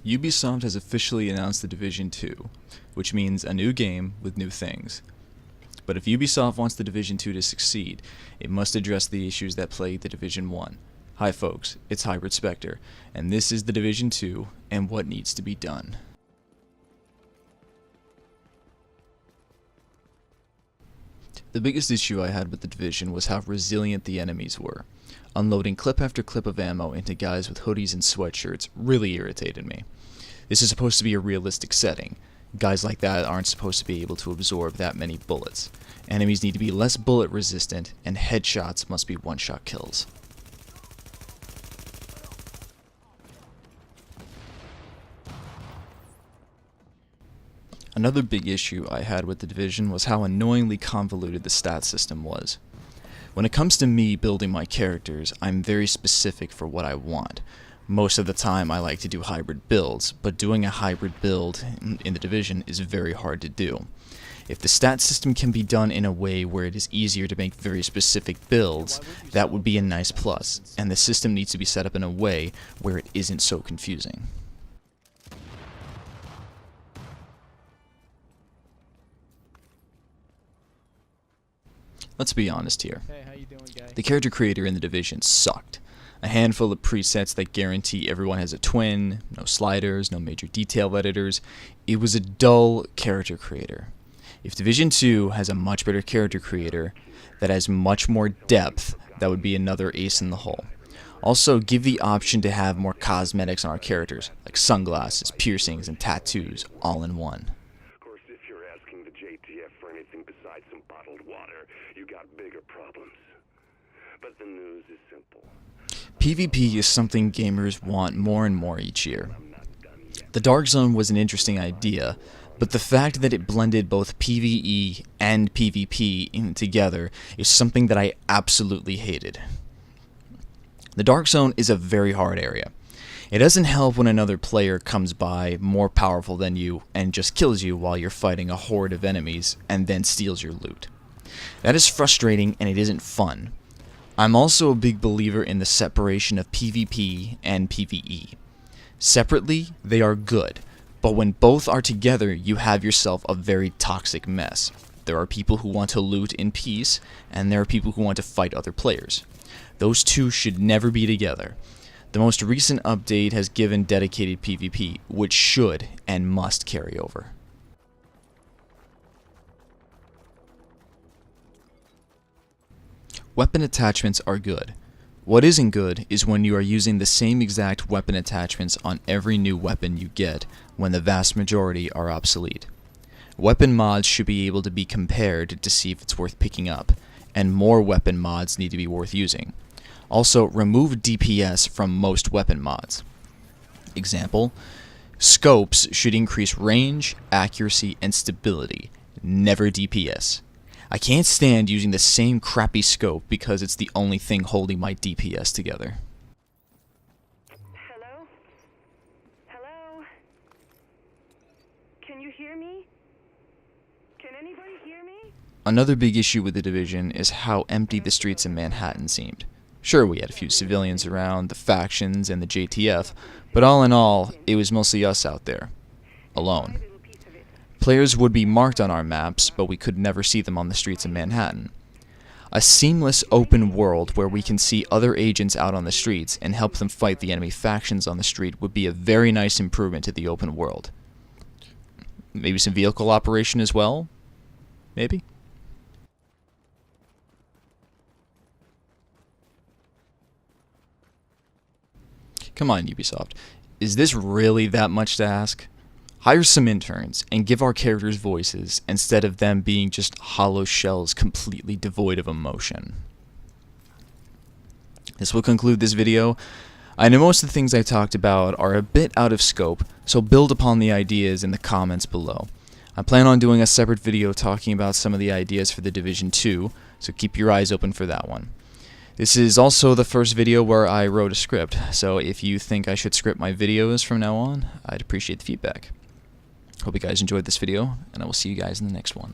Ubisoft has officially announced The Division 2, which means a new game with new things. But if Ubisoft wants The Division 2 to succeed, it must address the issues that plagued The Division 1. Hi folks, it's Hybrid Spectre, and this is The Division 2 and what needs to be done. The biggest issue I had with The Division was how resilient the enemies were. Unloading clip after clip of ammo into guys with hoodies and sweatshirts really irritated me. This is supposed to be a realistic setting. Guys like that aren't supposed to be able to absorb that many bullets. Enemies need to be less bullet resistant, and headshots must be one-shot kills. Another big issue I had with The Division was how annoyingly convoluted the stat system was. When it comes to me building my characters, I'm very specific for what I want. Most of the time I like to do hybrid builds, but doing a hybrid build in The Division is very hard to do. If the stat system can be done in a way where it is easier to make very specific builds, that would be a nice plus, and the system needs to be set up in a way where it isn't so confusing. Let's be honest here. Hey, how you doing, guy? The character creator in The Division sucked. A handful of presets that guarantee everyone has a twin, no sliders, no major detail editors. It was a dull character creator. If Division 2 has a much better character creator that has much more depth, that would be another ace in the hole. Also, give the option to have more cosmetics on our characters, like sunglasses, piercings, and tattoos, all in one. Of course, if you're asking the JTF for anything besides some bottled water, you got bigger problems. But the news is simple. PvP is something gamers want more and more each year. The Dark Zone was an interesting idea, but the fact that it blended both PvE and PvP in together is something that I absolutely hated. The Dark Zone is a very hard area. It doesn't help when another player comes by more powerful than you and just kills you while you're fighting a horde of enemies and then steals your loot. That is frustrating and it isn't fun. I'm also a big believer in the separation of PvP and PvE. Separately, they are good, but when both are together, you have yourself a very toxic mess. There are people who want to loot in peace, and there are people who want to fight other players. Those two should never be together. The most recent update has given dedicated PvP, which should and must carry over. Weapon attachments are good. What isn't good is when you are using the same exact weapon attachments on every new weapon you get, when the vast majority are obsolete. Weapon mods should be able to be compared to see if it's worth picking up, and more weapon mods need to be worth using. Also, remove DPS from most weapon mods. Example, scopes should increase range, accuracy, and stability, never DPS. I can't stand using the same crappy scope because it's the only thing holding my DPS together. Hello? Hello? Can you hear me? Can anybody hear me? Another big issue with The Division is how empty the streets in Manhattan seemed. Sure, we had a few civilians around, the factions, and the JTF, but all in all, it was mostly us out there. Alone. Players would be marked on our maps, but we could never see them on the streets of Manhattan. A seamless open world where we can see other agents out on the streets and help them fight the enemy factions on the street would be a very nice improvement to the open world. Maybe some vehicle operation as well? Maybe? Come on, Ubisoft. Is this really that much to ask? Hire some interns and give our characters voices instead of them being just hollow shells completely devoid of emotion. This will conclude this video. I know most of the things I talked about are a bit out of scope, so build upon the ideas in the comments below. I plan on doing a separate video talking about some of the ideas for The Division 2, so keep your eyes open for that one. This is also the first video where I wrote a script, so if you think I should script my videos from now on, I'd appreciate the feedback. Hope you guys enjoyed this video, and I will see you guys in the next one.